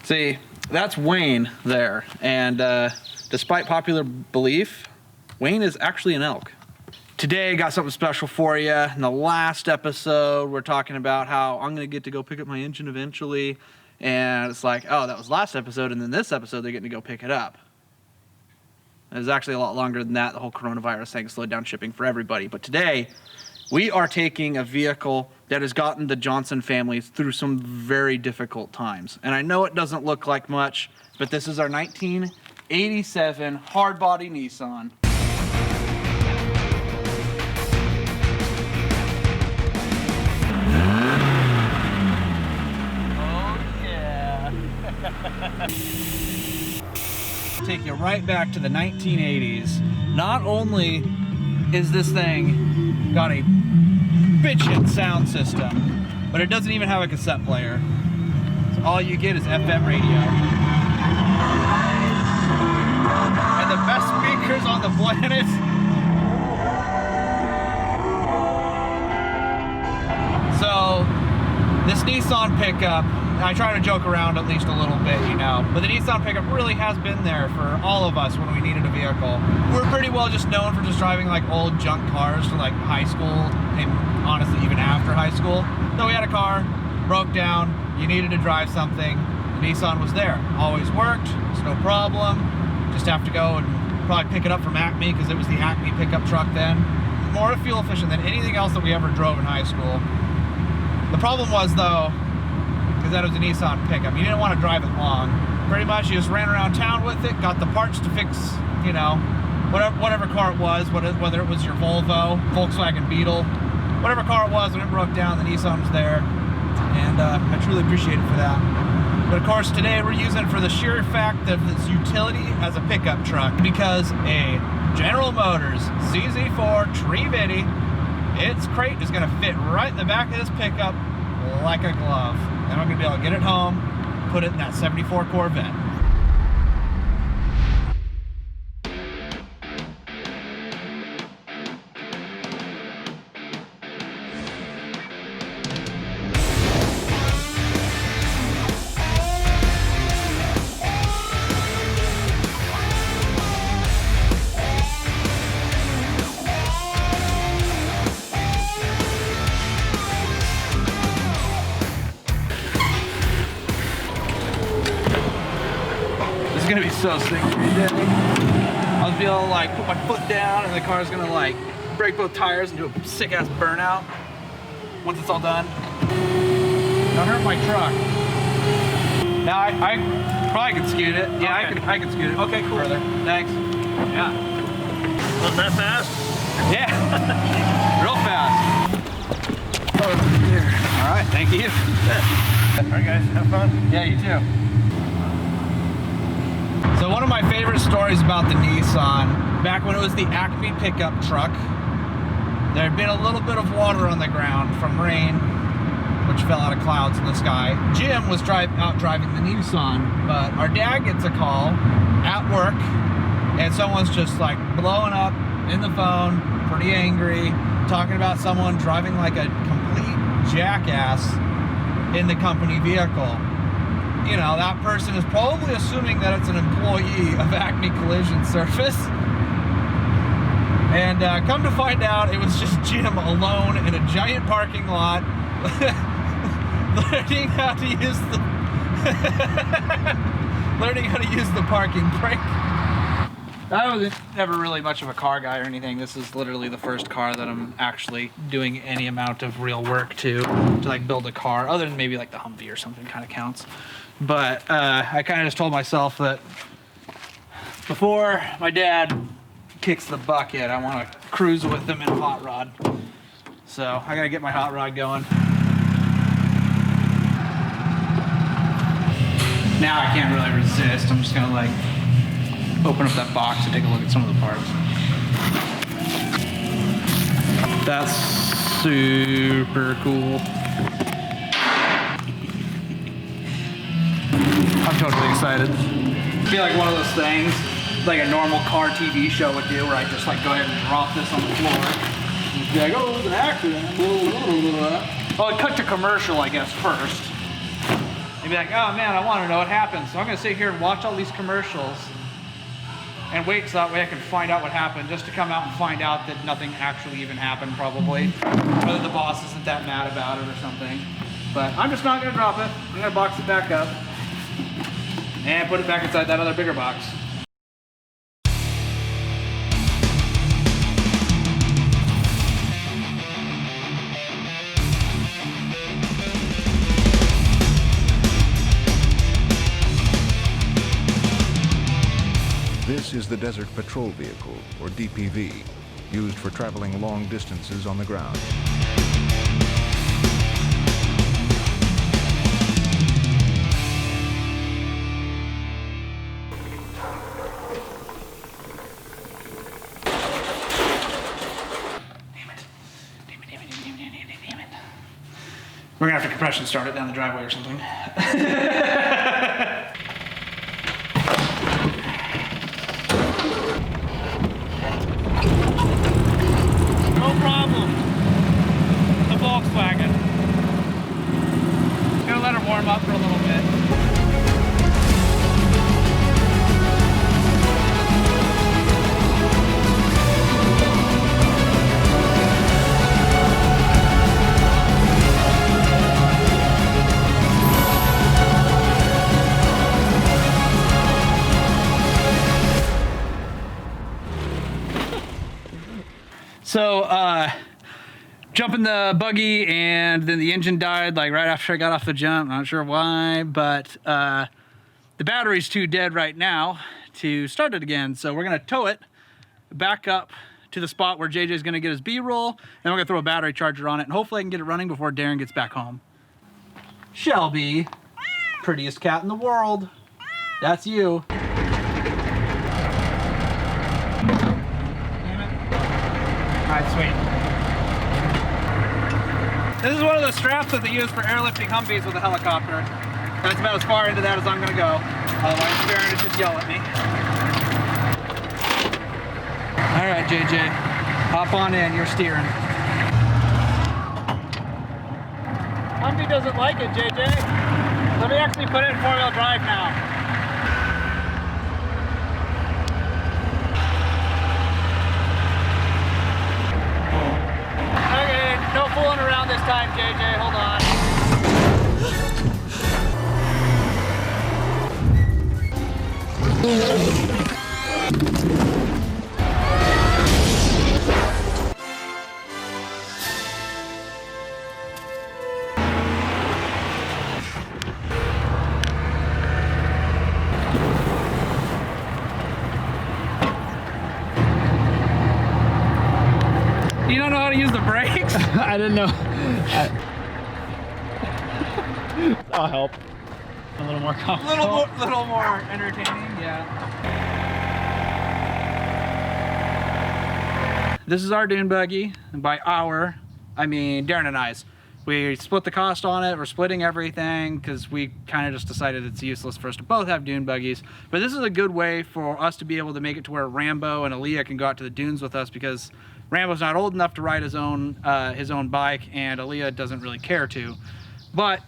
See, that's Wayne there, and despite popular belief, Wayne is actually an elk. Today, I got something special for you. In the last episode, we're talking about how I'm gonna get to go pick up my engine eventually, and it's like, oh, that was last episode, and then this episode, they're getting to go pick it up. It was actually a lot longer than that. The whole coronavirus thing slowed down shipping for everybody. But today, we are taking a vehicle that has gotten the Johnson family through some very difficult times. And I know it doesn't look like much, but this is our 1987 hardbody Nissan. Oh yeah. Take you right back to the 1980s. Not only is this thing got a bitchin' sound system, but it doesn't even have a cassette player. So all you get is FM radio. And the best speakers on the planet. So this Nissan pickup, I try to joke around at least a little bit, you know, but the Nissan pickup really has been there for all of us when we needed a vehicle. We're pretty well just known for just driving like old junk cars to like high school, and honestly even after high school. So we had a car, broke down, you needed to drive something, the Nissan was there. Always worked, it's no problem. Just have to go and probably pick it up from Acme because it was the Acme pickup truck then. More fuel efficient than anything else that we ever drove in high school. The problem was though, because that was a Nissan pickup, you didn't want to drive it long. Pretty much you just ran around town with it, got the parts to fix, you know, whatever car it was, whether it was your Volvo, Volkswagen Beetle, whatever car it was, when it broke down, the Nissan was there. And I truly appreciate it for that. But of course today we're using it for the sheer fact of its utility as a pickup truck, because a General Motors CZ4 Tree-Vitty, its crate is gonna fit right in the back of this pickup like a glove. And I'm gonna be able to get it home, put it in that 74 Corvette. It's gonna be so sick today. I'll be able to like put my foot down and the car's gonna like break both tires and do a sick ass burnout once it's all done. Don't hurt my truck. Now I probably can scoot it. Yeah, okay. I can scoot it. Okay, cool. Further. Thanks. Yeah. Wasn't that fast? Yeah. Real fast. All right, thank you. All right, guys, have fun. Yeah, you too. So one of my favorite stories about the Nissan, back when it was the Acme pickup truck, there had been a little bit of water on the ground from rain, which fell out of clouds in the sky. Jim was out driving the Nissan, but our dad gets a call at work, and someone's just like blowing up in the phone, pretty angry, talking about someone driving like a complete jackass in the company vehicle. You know, that person is probably assuming that it's an employee of Acme Collision Surface. And come to find out, it was just Jim alone in a giant parking lot, learning how to use the parking brake. I was never really much of a car guy or anything. This is literally the first car that I'm actually doing any amount of real work to like build a car, other than maybe like the Humvee or something kind of counts. But I kind of just told myself that before my dad kicks the bucket, I want to cruise with him in a hot rod. So I gotta get my hot rod going. Now I can't really resist. I'm just gonna like open up that box and take a look at some of the parts. That's super cool. I'm totally excited. I feel like one of those things, like a normal car TV show would do, where I just like go ahead and drop this on the floor. And be like, oh, it was an accident. Well, it cut to commercial, I guess, first. You'd be like, oh man, I want to know what happens. So I'm gonna sit here and watch all these commercials and wait so that way I can find out what happened, just to come out and find out that nothing actually even happened, probably. Whether the boss isn't that mad about it or something. But I'm just not gonna drop it. I'm gonna box it back up and put it back inside that other bigger box. This is the Desert Patrol Vehicle, or DPV, used for traveling long distances on the ground. Damn it. We're gonna have to compression start it down the driveway or something. No problem. The Volkswagen. Gonna let her warm up for a little bit. So, jump in the buggy and then the engine died like right after I got off the jump. Not sure why, but the battery's too dead right now to start it again. So we're gonna tow it back up to the spot where JJ's gonna get his B-roll, and we're gonna throw a battery charger on it, and hopefully I can get it running before Darren gets back home. Shelby, prettiest cat in the world. That's you. Alright, sweet. This is one of the straps that they use for airlifting Humvees with a helicopter. That's about as far into that as I'm gonna go. Otherwise, Darren would just yell at me. Alright, JJ. Hop on in, you're steering. Humvee doesn't like it, JJ. Let me actually put it in four-wheel drive now. No fooling around this time, JJ. Hold on. You don't know how to use the brakes? I didn't know. I'll help. A little more comfortable. Little more entertaining, yeah. This is our dune buggy, and by our, I mean Darren and I's. We split the cost on it. We're splitting everything because we kind of just decided it's useless for us to both have dune buggies. But this is a good way for us to be able to make it to where Rambo and Aliyah can go out to the dunes with us, because Rambo's not old enough to ride his own bike, and Aliyah doesn't really care to. But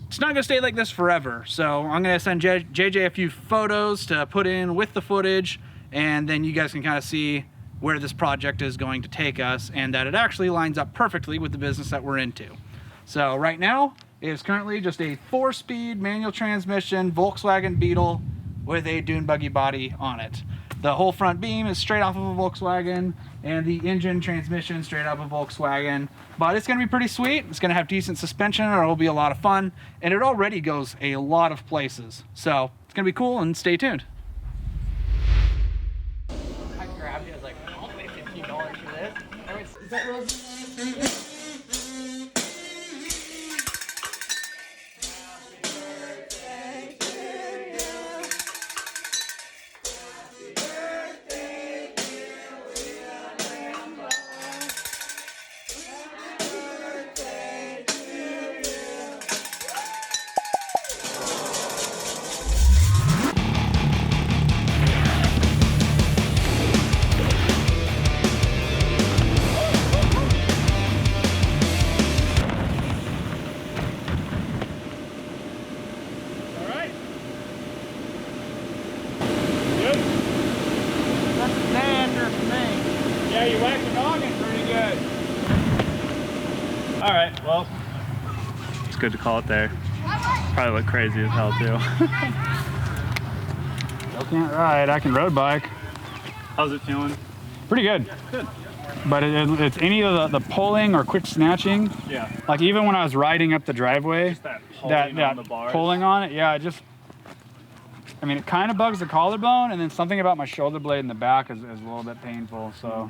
it's not gonna stay like this forever. So I'm gonna send JJ a few photos to put in with the footage, and then you guys can kind of see where this project is going to take us, and that it actually lines up perfectly with the business that we're into. So right now, it is currently just a 4-speed manual transmission Volkswagen Beetle with a dune buggy body on it. The whole front beam is straight off of a Volkswagen, and the engine transmission straight off of a Volkswagen. But it's gonna be pretty sweet. It's gonna have decent suspension, or it'll be a lot of fun. And it already goes a lot of places. So it's gonna be cool, and stay tuned. I grabbed it, I was like, I'll pay $15 for this. Is that Rosie? Yeah, you whacked the noggin pretty good. All right, well, it's good to call it there. Probably look crazy as hell too. Still can't ride. I can road bike. How's it feeling? Pretty good. Good. But it's any of the pulling or quick snatching. Yeah. Like even when I was riding up the driveway, just that pulling on it, yeah, I mean, it kind of bugs the collarbone, and then something about my shoulder blade in the back is a little bit painful. So,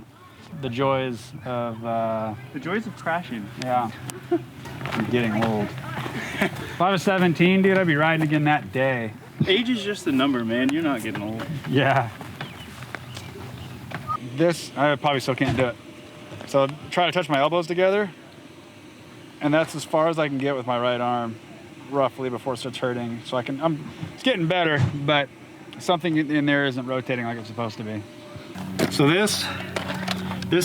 the joys of crashing. Yeah. I'm getting old. If I was 17, dude, I'd be riding again that day. Age is just a number, man. You're not getting old. Yeah. This, I probably still can't do it. So try to touch my elbows together, and that's as far as I can get with my right arm, roughly, before it starts hurting. So it's getting better, but something in there isn't rotating like it's supposed to be. So this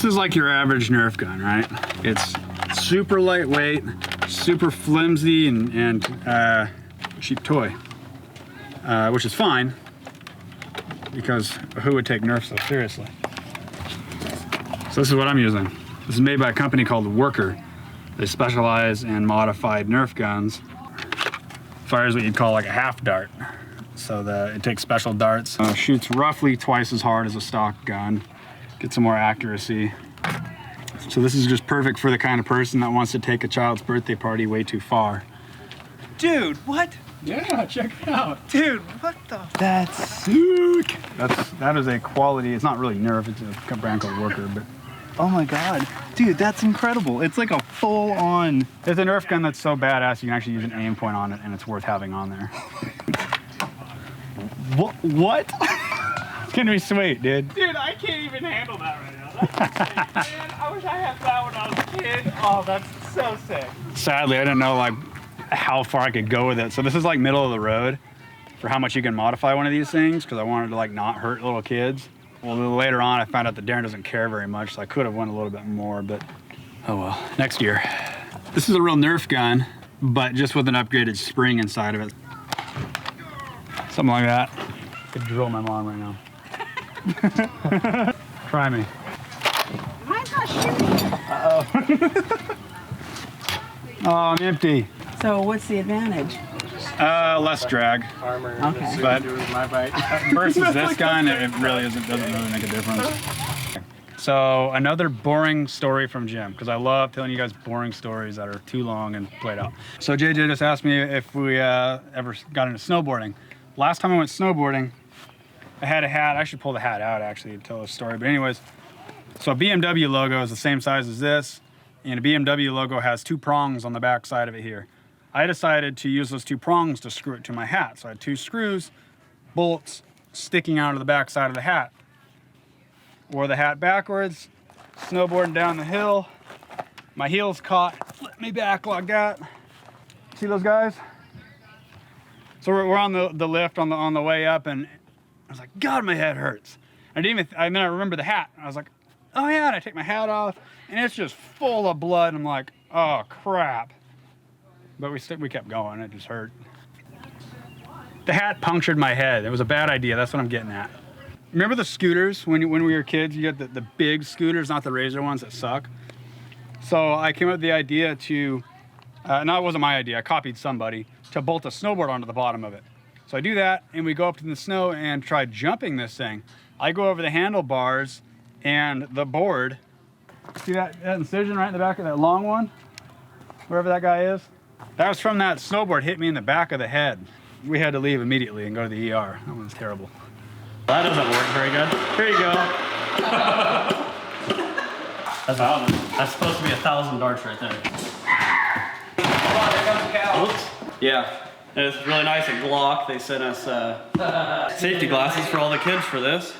is like your average Nerf gun, right? It's super lightweight, super flimsy, and cheap toy, which is fine, because who would take Nerf so seriously? So this is what I'm using. This is made by a company called Worker. They specialize in modified Nerf guns. Fires what you'd call like a half dart. So it takes special darts. Shoots roughly twice as hard as a stock gun. Get some more accuracy. So this is just perfect for the kind of person that wants to take a child's birthday party way too far. Dude, what? Yeah, check it out. Dude, what the? That's sick. That is a quality. It's not really Nerf. It's a brand called Worker, but. Oh my God, dude, that's incredible. It's like a full-on. It's a Nerf gun that's so badass you can actually use an aim point on it, and it's worth having on there. What? It's gonna be sweet, dude. Dude, I can't even handle that right now. That's insane, man. I wish I had that when I was a kid. Oh, that's so sick. Sadly, I didn't know like how far I could go with it. So this is like middle of the road for how much you can modify one of these things, because I wanted to like not hurt little kids. Well, later on, I found out that Darrin doesn't care very much, so I could have went a little bit more, but oh well, next year. This is a real Nerf gun, but just with an upgraded spring inside of it. Something like that. I could drill my mom right now. Try me. Mine's not shooting. Uh-oh. Oh, I'm empty. So what's the advantage? Less drag. Okay. But versus this gun, it really doesn't really make a difference. So another boring story from Jim, because I love telling you guys boring stories that are too long and played out. So JJ just asked me if we ever got into snowboarding. Last time I went snowboarding, I had a hat. I should pull the hat out actually to tell the story. But anyways, so a BMW logo is the same size as this, and a BMW logo has two prongs on the back side of it here. I decided to use those two prongs to screw it to my hat. So I had two screws, bolts sticking out of the back side of the hat. Wore the hat backwards, snowboarding down the hill. My heels caught, flipped me back like that. See those guys? So we're on the lift on the way up, and I was like, God, my head hurts. Then I remember the hat. I was like, oh yeah, and I take my hat off, and it's just full of blood. I'm like, oh crap. But we kept going, it just hurt. The hat punctured my head. It was a bad idea, that's what I'm getting at. Remember the scooters, when we were kids, you had the big scooters, not the razor ones that suck? So I came up with the idea to, no, it wasn't my idea, I copied somebody, to bolt a snowboard onto the bottom of it. So I do that, and we go up in the snow and try jumping this thing. I go over the handlebars and the board. See that incision right in the back of that long one? Wherever that guy is? That was from that snowboard hit me in the back of the head. We had to leave immediately and go to the ER. That was terrible. That doesn't work very good. Here you go. That's supposed to be 1,000 darts right there. Come on, there comes the cow. Oops. Yeah. It's really nice at Glock. They sent us safety glasses for all the kids for this.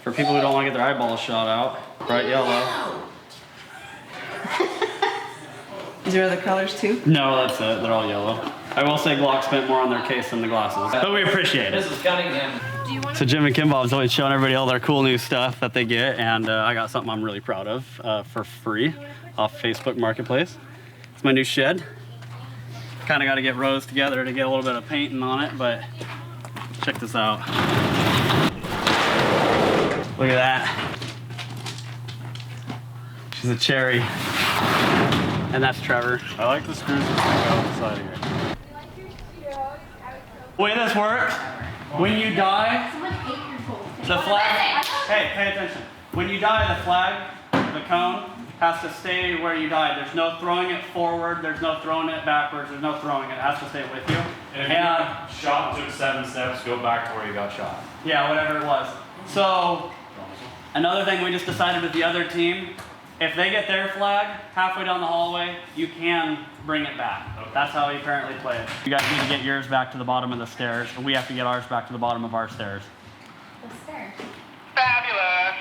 For people who don't want to get their eyeballs shot out. Bright yellow. Is there other colors too? No, that's it. They're all yellow. I will say Glock spent more on their case than the glasses. But we appreciate it. This is Cunningham. So Jim and Kim Bob's always showing everybody all their cool new stuff that they get, and I got something I'm really proud of for free off Facebook Marketplace. It's my new shed. Kind of got to get rows together to get a little bit of painting on it, but check this out. Look at that. She's a cherry. And that's Trevor. I like the screws that stick out the side of here. The way this works, when you die, the flag, hey, pay attention. When you die, the flag, the cone, has to stay where you died. There's no throwing it forward, there's no throwing it backwards, there's no throwing it. It has to stay with you. And if you got shot and took 7 steps, go back to where you got shot. Yeah, whatever it was. So, another thing we just decided with the other team, if they get their flag halfway down the hallway, you can bring it back. Okay. That's how we apparently play it. You guys need to get yours back to the bottom of the stairs, and we have to get ours back to the bottom of our stairs. The stairs. Fabulous.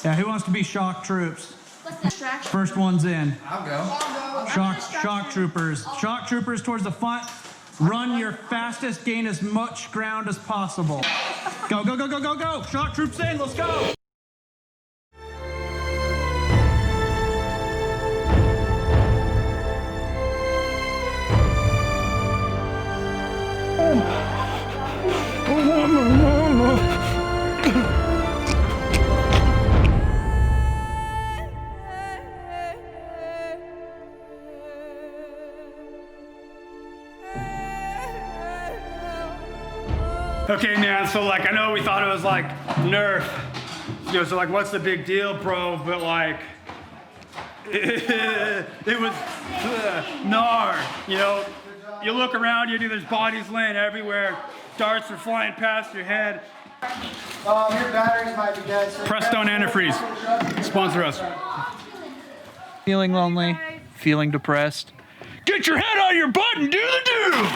Yeah, who wants to be shock troops? First one's in. I'll go. Shock troopers. Shock troopers towards the front. Run your fastest, gain as much ground as possible. Go, go, go, go, go, go. Shock troops in, let's go. Okay, man, so like, I know we thought it was like Nerf. You know, so like, what's the big deal, bro? But like, it was gnar. You know, you look around you, there's bodies laying everywhere. Darts are flying past your head. Your batteries might be dead. So Prestone Antifreeze, sponsor us. Feeling lonely, feeling depressed. Get your head on your butt and do the do!